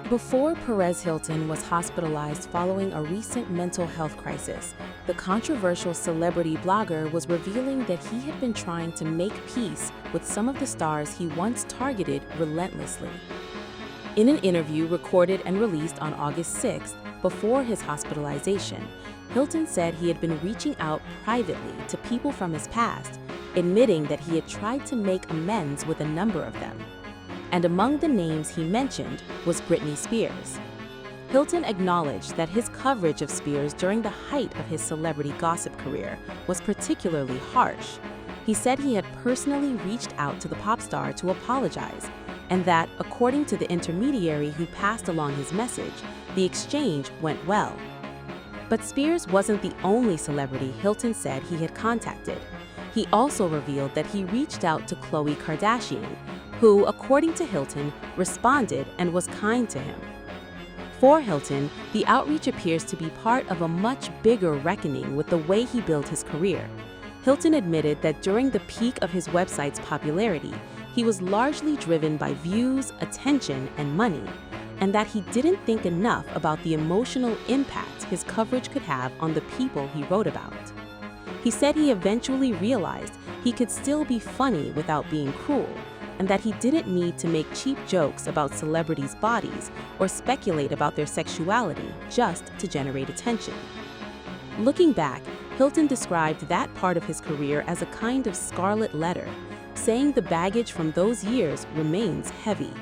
Before Perez Hilton was hospitalized following a recent mental health crisis, the controversial celebrity blogger was revealing that he had been trying to make peace with some of the stars he once targeted relentlessly. In an interview recorded and released on August 6th, before his hospitalization, Hilton said he had been reaching out privately to people from his past, admitting that he had tried to make amends with a number of them. And among the names he mentioned was Britney Spears. Hilton acknowledged that his coverage of Spears during the height of his celebrity gossip career was particularly harsh. He said he had personally reached out to the pop star to apologize, and that, according to the intermediary who passed along his message, the exchange went well. But Spears wasn't the only celebrity Hilton said he had contacted. He also revealed that he reached out to Khloé Kardashian, who, according to Hilton, responded and was kind to him. For Hilton, the outreach appears to be part of a much bigger reckoning with the way he built his career. Hilton admitted that during the peak of his website's popularity, he was largely driven by views, attention, and money, and that he didn't think enough about the emotional impact his coverage could have on the people he wrote about. He said he eventually realized he could still be funny without being cruel, and that he didn't need to make cheap jokes about celebrities' bodies or speculate about their sexuality just to generate attention. Looking back, Hilton described that part of his career as a kind of scarlet letter, saying the baggage from those years remains heavy.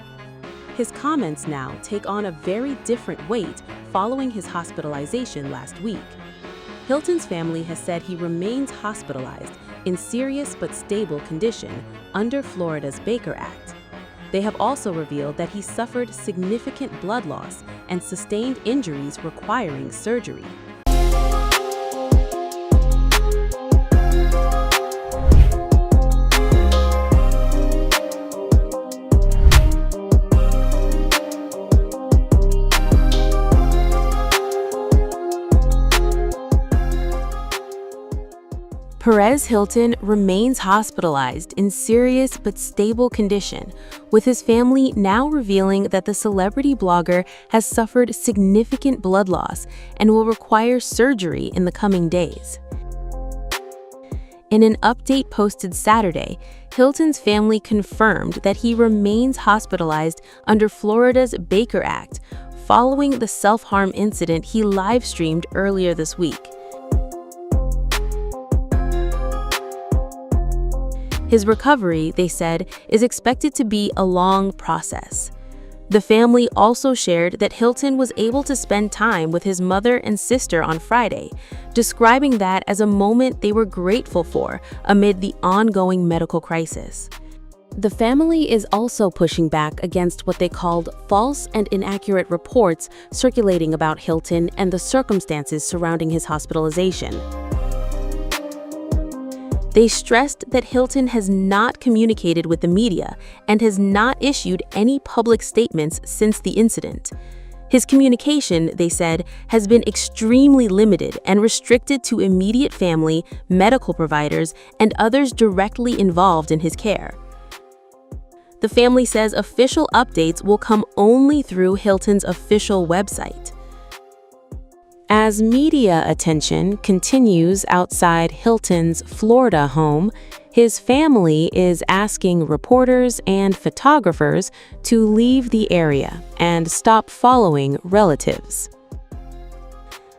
His comments now take on a very different weight following his hospitalization last week. Hilton's family has said he remains hospitalized in serious but stable condition under Florida's Baker Act. They have also revealed that he suffered significant blood loss and sustained injuries requiring surgery. Perez Hilton remains hospitalized in serious but stable condition, with his family now revealing that the celebrity blogger has suffered significant blood loss and will require surgery in the coming days. In an update posted Saturday, Hilton's family confirmed that he remains hospitalized under Florida's Baker Act following the self-harm incident he live-streamed earlier this week. His recovery, they said, is expected to be a long process. The family also shared that Hilton was able to spend time with his mother and sister on Friday, describing that as a moment they were grateful for amid the ongoing medical crisis. The family is also pushing back against what they called false and inaccurate reports circulating about Hilton and the circumstances surrounding his hospitalization. They stressed that Hilton has not communicated with the media and has not issued any public statements since the incident. His communication, they said, has been extremely limited and restricted to immediate family, medical providers, and others directly involved in his care. The family says official updates will come only through Hilton's official website. As media attention continues outside Hilton's Florida home, his family is asking reporters and photographers to leave the area and stop following relatives.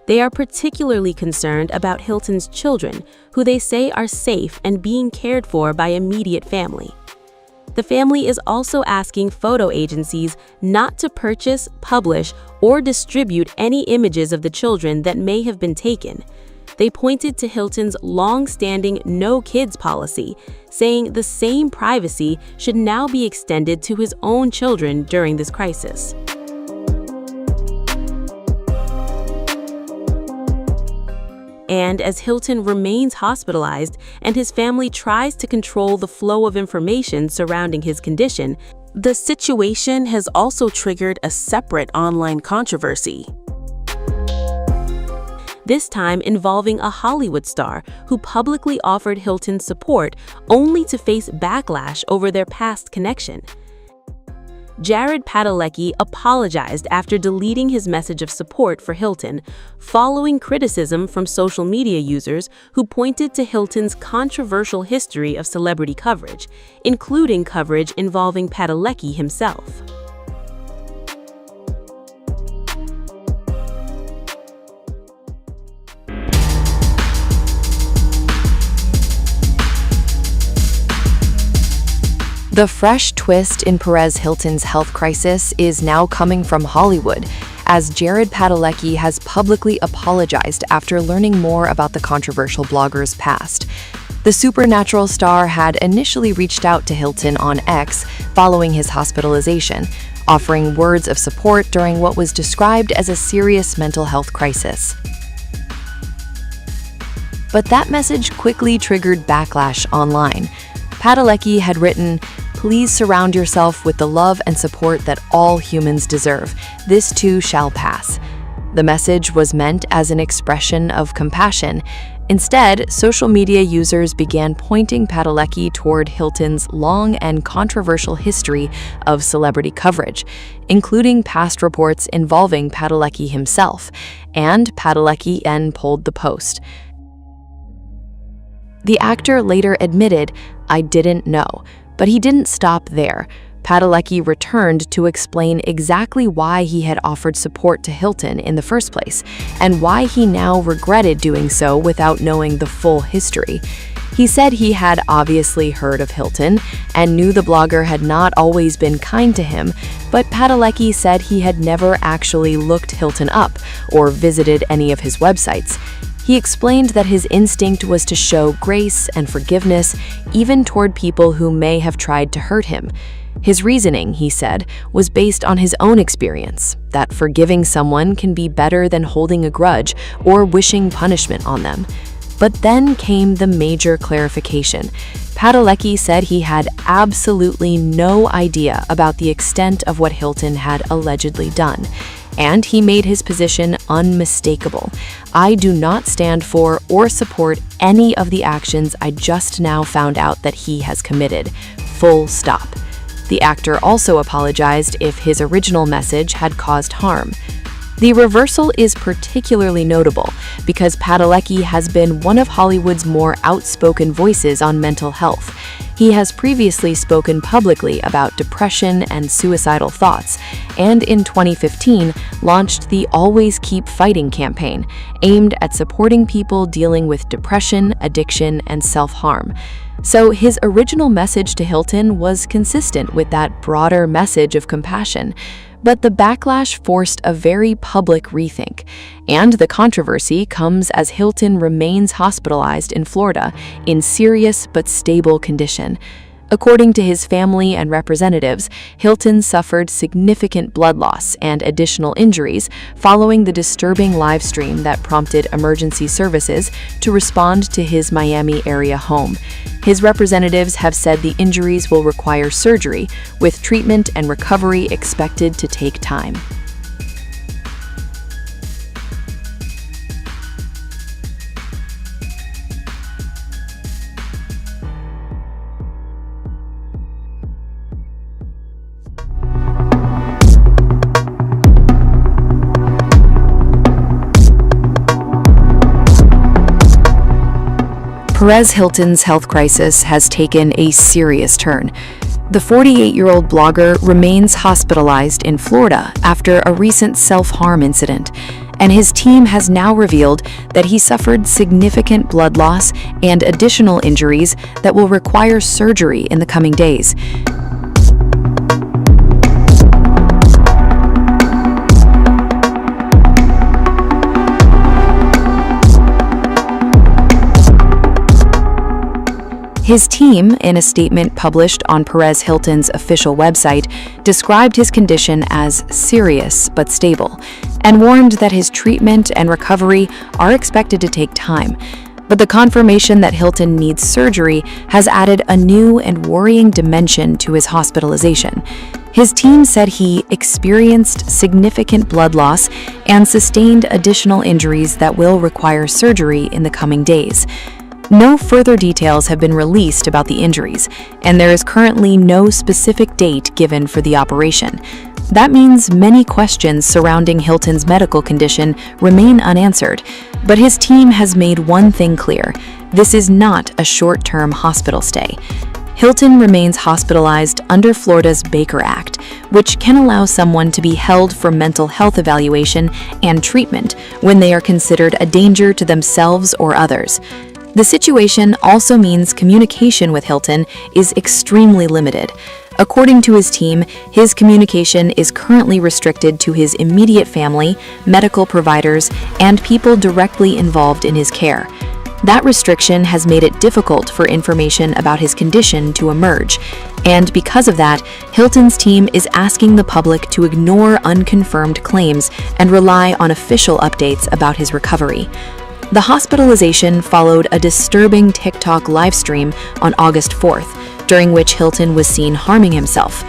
They are particularly concerned about Hilton's children, who they say are safe and being cared for by immediate family. The family is also asking photo agencies not to purchase, publish, or distribute any images of the children that may have been taken. They pointed to Hilton's long-standing no kids policy, saying the same privacy should now be extended to his own children during this crisis. And as Hilton remains hospitalized and his family tries to control the flow of information surrounding his condition, the situation has also triggered a separate online controversy. This time involving a Hollywood star who publicly offered Hilton support only to face backlash over their past connection. Jared Padalecki apologized after deleting his message of support for Hilton, following criticism from social media users who pointed to Hilton's controversial history of celebrity coverage, including coverage involving Padalecki himself. The fresh twist in Perez Hilton's health crisis is now coming from Hollywood, as Jared Padalecki has publicly apologized after learning more about the controversial blogger's past. The supernatural star had initially reached out to Hilton on X following his hospitalization, offering words of support during what was described as a serious mental health crisis. But that message quickly triggered backlash online. Padalecki had written, "Please surround yourself with the love and support that all humans deserve. This too shall pass." The message was meant as an expression of compassion. Instead, social media users began pointing Padalecki toward Hilton's long and controversial history of celebrity coverage, including past reports involving Padalecki himself, and Padalecki pulled the post. The actor later admitted, "I didn't know." But he didn't stop there. Padalecki returned to explain exactly why he had offered support to Hilton in the first place, and why he now regretted doing so without knowing the full history. He said he had obviously heard of Hilton and knew the blogger had not always been kind to him, but Padalecki said he had never actually looked Hilton up or visited any of his websites. He explained that his instinct was to show grace and forgiveness, even toward people who may have tried to hurt him. His reasoning, he said, was based on his own experience, that forgiving someone can be better than holding a grudge or wishing punishment on them. But then came the major clarification. Padalecki said he had absolutely no idea about the extent of what Hilton had allegedly done. And he made his position unmistakable. "I do not stand for or support any of the actions I just now found out that he has committed. Full stop." The actor also apologized if his original message had caused harm. The reversal is particularly notable because Padalecki has been one of Hollywood's more outspoken voices on mental health. He has previously spoken publicly about depression and suicidal thoughts, and in 2015 launched the Always Keep Fighting campaign, aimed at supporting people dealing with depression, addiction, and self-harm. So his original message to Hilton was consistent with that broader message of compassion. But the backlash forced a very public rethink, and the controversy comes as Hilton remains hospitalized in Florida in serious but stable condition. According to his family and representatives, Hilton suffered significant blood loss and additional injuries following the disturbing live stream that prompted emergency services to respond to his Miami area home. His representatives have said the injuries will require surgery, with treatment and recovery expected to take time. Perez Hilton's health crisis has taken a serious turn. The 48-year-old blogger remains hospitalized in Florida after a recent self-harm incident, and his team has now revealed that he suffered significant blood loss and additional injuries that will require surgery in the coming days. His team, in a statement published on Perez Hilton's official website, described his condition as serious but stable, and warned that his treatment and recovery are expected to take time. But the confirmation that Hilton needs surgery has added a new and worrying dimension to his hospitalization. His team said he experienced significant blood loss and sustained additional injuries that will require surgery in the coming days. No further details have been released about the injuries, and there is currently no specific date given for the operation. That means many questions surrounding Hilton's medical condition remain unanswered, but his team has made one thing clear: this is not a short-term hospital stay. Hilton remains hospitalized under Florida's Baker Act, which can allow someone to be held for mental health evaluation and treatment when they are considered a danger to themselves or others. The situation also means communication with Hilton is extremely limited. According to his team, his communication is currently restricted to his immediate family, medical providers, and people directly involved in his care. That restriction has made it difficult for information about his condition to emerge, and because of that, Hilton's team is asking the public to ignore unconfirmed claims and rely on official updates about his recovery. The hospitalization followed a disturbing TikTok livestream on August 4th, during which Hilton was seen harming himself.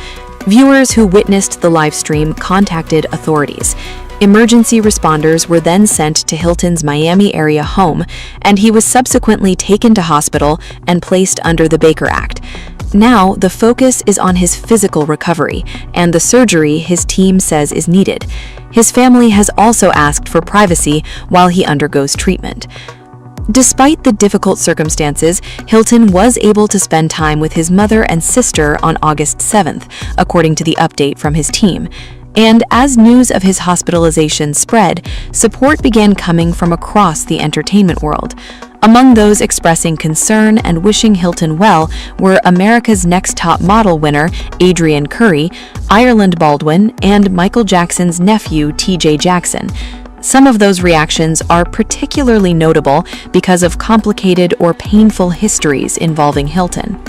Viewers who witnessed the livestream contacted authorities. Emergency responders were then sent to Hilton's Miami area home, and he was subsequently taken to hospital and placed under the Baker Act. Now, the focus is on his physical recovery and the surgery his team says is needed. His family has also asked for privacy while he undergoes treatment. Despite the difficult circumstances, Hilton was able to spend time with his mother and sister on August 7th, according to the update from his team. And as news of his hospitalization spread, support began coming from across the entertainment world. Among those expressing concern and wishing Hilton well were America's Next Top Model winner Adrienne Curry, Ireland Baldwin, and Michael Jackson's nephew TJ Jackson. Some of those reactions are particularly notable because of complicated or painful histories involving Hilton.